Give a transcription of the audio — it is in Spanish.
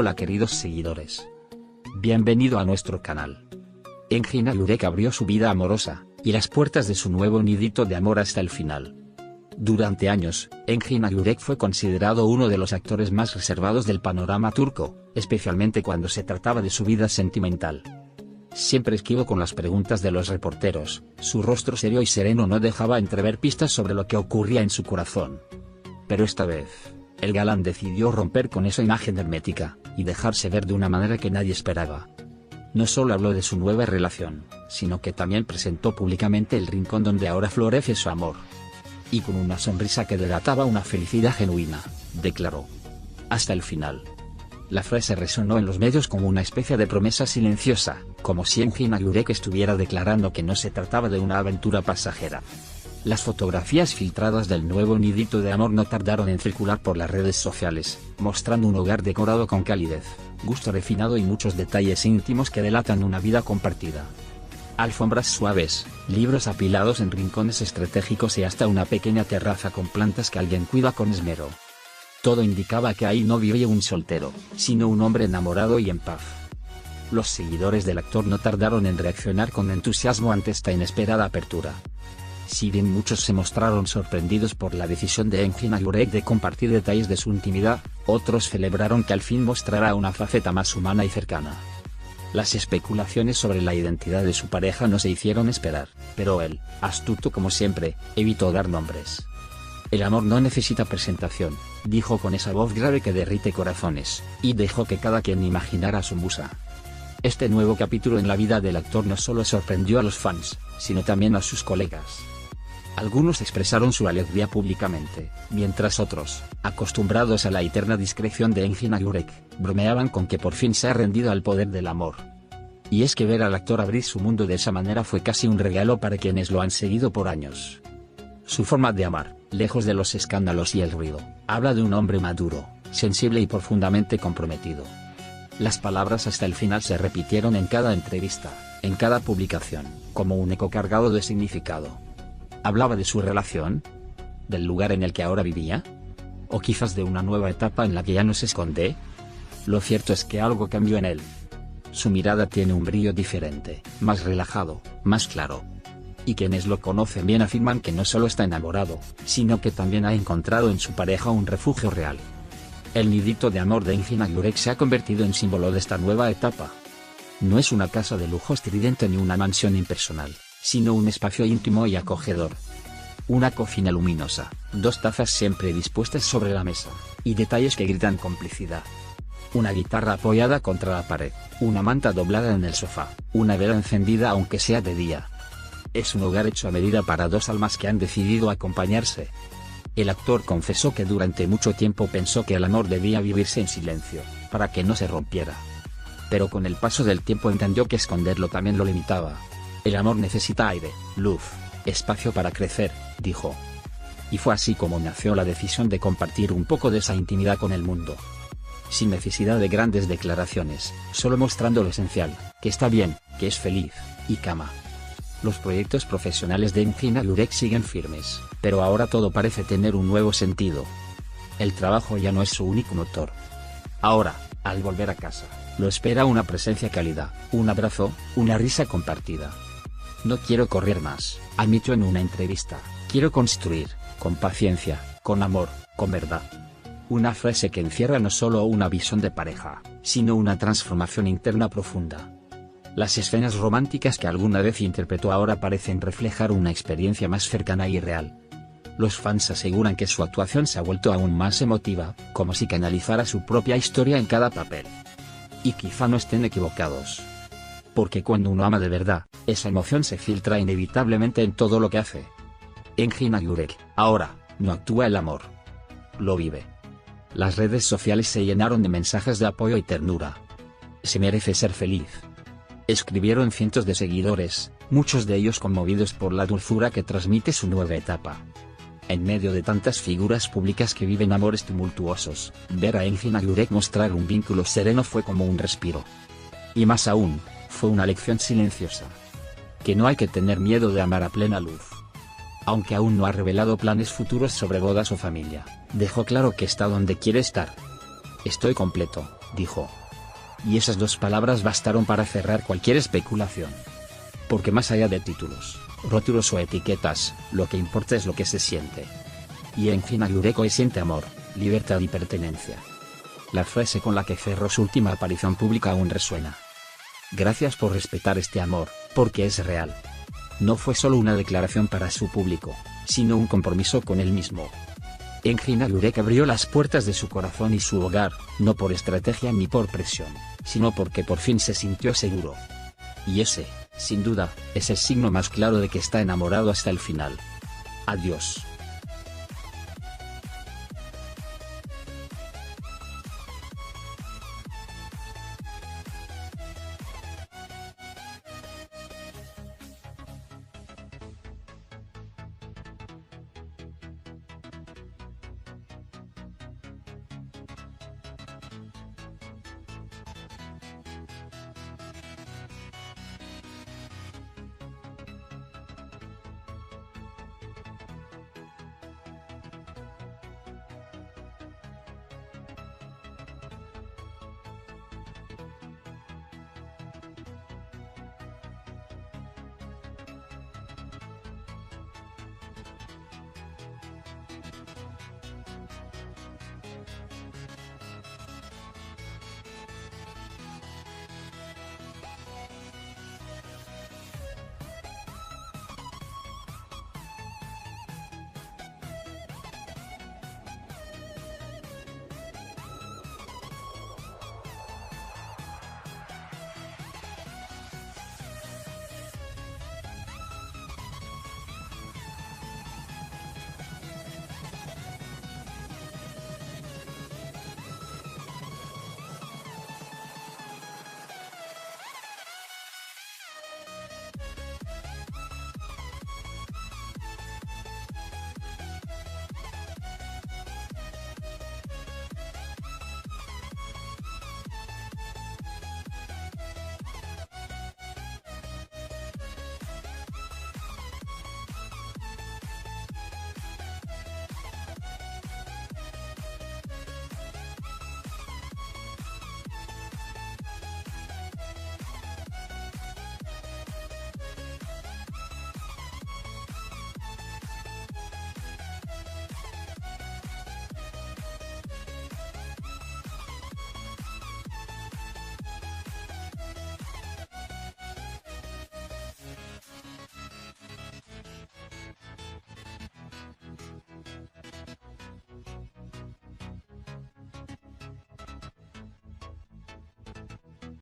Hola queridos seguidores. Bienvenido a nuestro canal. Engin Agurek abrió su vida amorosa, y las puertas de su nuevo nidito de amor hasta el final. Durante años, Engin Agurek fue considerado uno de los actores más reservados del panorama turco, especialmente cuando se trataba de su vida sentimental. Siempre esquivo con las preguntas de los reporteros, su rostro serio y sereno no dejaba entrever pistas sobre lo que ocurría en su corazón. Pero esta vez, el galán decidió romper con esa imagen hermética, y dejarse ver de una manera que nadie esperaba. No solo habló de su nueva relación, sino que también presentó públicamente el rincón donde ahora florece su amor. Y con una sonrisa que delataba una felicidad genuina, declaró: hasta el final. La frase resonó en los medios como una especie de promesa silenciosa, como si Engin Agurek estuviera declarando que no se trataba de una aventura pasajera. Las fotografías filtradas del nuevo nidito de amor no tardaron en circular por las redes sociales, mostrando un hogar decorado con calidez, gusto refinado y muchos detalles íntimos que delatan una vida compartida. Alfombras suaves, libros apilados en rincones estratégicos y hasta una pequeña terraza con plantas que alguien cuida con esmero. Todo indicaba que ahí no vivía un soltero, sino un hombre enamorado y en paz. Los seguidores del actor no tardaron en reaccionar con entusiasmo ante esta inesperada apertura. Si bien muchos se mostraron sorprendidos por la decisión de Engin Agurek de compartir detalles de su intimidad, otros celebraron que al fin mostrara una faceta más humana y cercana. Las especulaciones sobre la identidad de su pareja no se hicieron esperar, pero él, astuto como siempre, evitó dar nombres. El amor no necesita presentación, dijo con esa voz grave que derrite corazones, y dejó que cada quien imaginara su musa. Este nuevo capítulo en la vida del actor no solo sorprendió a los fans, sino también a sus colegas. Algunos expresaron su alegría públicamente, mientras otros, acostumbrados a la eterna discreción de Engin Agurek, bromeaban con que por fin se ha rendido al poder del amor. Y es que ver al actor abrir su mundo de esa manera fue casi un regalo para quienes lo han seguido por años. Su forma de amar, lejos de los escándalos y el ruido, habla de un hombre maduro, sensible y profundamente comprometido. Las palabras hasta el final se repitieron en cada entrevista, en cada publicación, como un eco cargado de significado. ¿Hablaba de su relación? ¿Del lugar en el que ahora vivía? ¿O quizás de una nueva etapa en la que ya no se esconde? Lo cierto es que algo cambió en él. Su mirada tiene un brillo diferente, más relajado, más claro. Y quienes lo conocen bien afirman que no solo está enamorado, sino que también ha encontrado en su pareja un refugio real. El nidito de amor de Engin Agurek se ha convertido en símbolo de esta nueva etapa. No es una casa de lujo estridente ni una mansión impersonal, sino un espacio íntimo y acogedor. Una cocina luminosa, 2 tazas siempre dispuestas sobre la mesa, y detalles que gritan complicidad. Una guitarra apoyada contra la pared, una manta doblada en el sofá, una vela encendida aunque sea de día. Es un hogar hecho a medida para 2 almas que han decidido acompañarse. El actor confesó que durante mucho tiempo pensó que el amor debía vivirse en silencio, para que no se rompiera. Pero con el paso del tiempo entendió que esconderlo también lo limitaba. El amor necesita aire, luz, espacio para crecer, dijo. Y fue así como nació la decisión de compartir un poco de esa intimidad con el mundo. Sin necesidad de grandes declaraciones, solo mostrando lo esencial, que está bien, que es feliz, y cama. Los proyectos profesionales de Engin Agurek siguen firmes, pero ahora todo parece tener un nuevo sentido. El trabajo ya no es su único motor. Ahora, al volver a casa, lo espera una presencia cálida, un abrazo, una risa compartida. No quiero correr más, admitió en una entrevista, quiero construir, con paciencia, con amor, con verdad. Una frase que encierra no solo una visión de pareja, sino una transformación interna profunda. Las escenas románticas que alguna vez interpretó ahora parecen reflejar una experiencia más cercana y real. Los fans aseguran que su actuación se ha vuelto aún más emotiva, como si canalizara su propia historia en cada papel. Y quizá no estén equivocados. Porque cuando uno ama de verdad, esa emoción se filtra inevitablemente en todo lo que hace. Engin Agurek, ahora, no actúa el amor. Lo vive. Las redes sociales se llenaron de mensajes de apoyo y ternura. Se merece ser feliz. Escribieron cientos de seguidores, muchos de ellos conmovidos por la dulzura que transmite su nueva etapa. En medio de tantas figuras públicas que viven amores tumultuosos, ver a Engin Agurek mostrar un vínculo sereno fue como un respiro. Y más aún, fue una lección silenciosa. Que no hay que tener miedo de amar a plena luz. Aunque aún no ha revelado planes futuros sobre bodas o familia, dejó claro que está donde quiere estar. Estoy completo, dijo. Y esas dos palabras bastaron para cerrar cualquier especulación. Porque más allá de títulos, rótulos o etiquetas, lo que importa es lo que se siente. Y Engin Alurekoe siente amor, libertad y pertenencia. La frase con la que cerró su última aparición pública aún resuena. Gracias por respetar este amor, porque es real. No fue solo una declaración para su público, sino un compromiso con él mismo. Engin Alurekoe abrió las puertas de su corazón y su hogar, no por estrategia ni por presión, sino porque por fin se sintió seguro. Y ese, sin duda, es el signo más claro de que está enamorado hasta el final. Adiós.